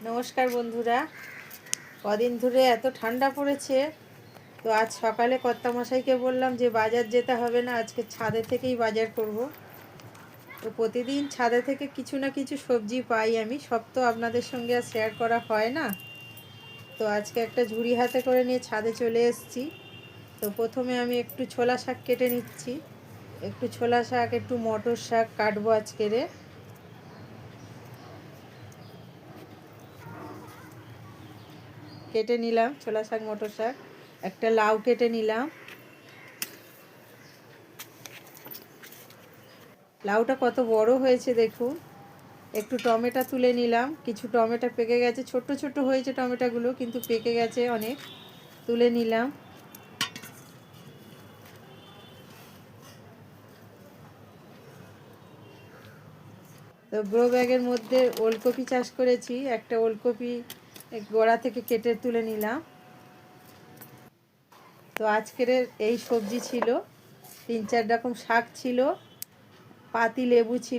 নমস্কার বন্ধুরা। কদিন ধরে এত ঠান্ডা পড়েছে, তো আজ সকালে কর্তামশাইকে বললাম যে বাজার যেতে হবে না, আজকে ছাদে থেকেই বাজার করব। তো প্রতিদিন ছাদে থেকে কিছু না কিছু সবজি পাই আমি, সব তো আপনাদের সঙ্গে আর শেয়ার করা হয় না। তো আজকে একটা ঝুড়ি হাতে করে নিয়ে ছাদে চলে এসেছি। তো প্রথমে আমি একটু ছোলা শাক কেটে নিচ্ছি, একটু ছোলা শাক, একটু মটর শাক কাটবো আজকের। কেটে নিলাম ছোলা শাক, মটর শাক। একটা লাউ কেটে নিলাম। লাউটা কত বড় হয়েছে দেখুন। একটু টমেটো তুলে নিলাম, কিছু টমেটো পেকে গেছে, ছোট ছোট হয়েছে টমেটোগুলো, কিন্তু পেকে গেছে অনেক, তুলে নিলাম। তো গ্রো ব্যাগের মধ্যে ওলকপি চাষ করেছি, একটা ওলকপি গোড়া থেকে কেটে তুলে নিলাম। তো আজকের এই সবজি ছিল, 3-4 রকম শাক ছিল, পাতি লেবু ছিল।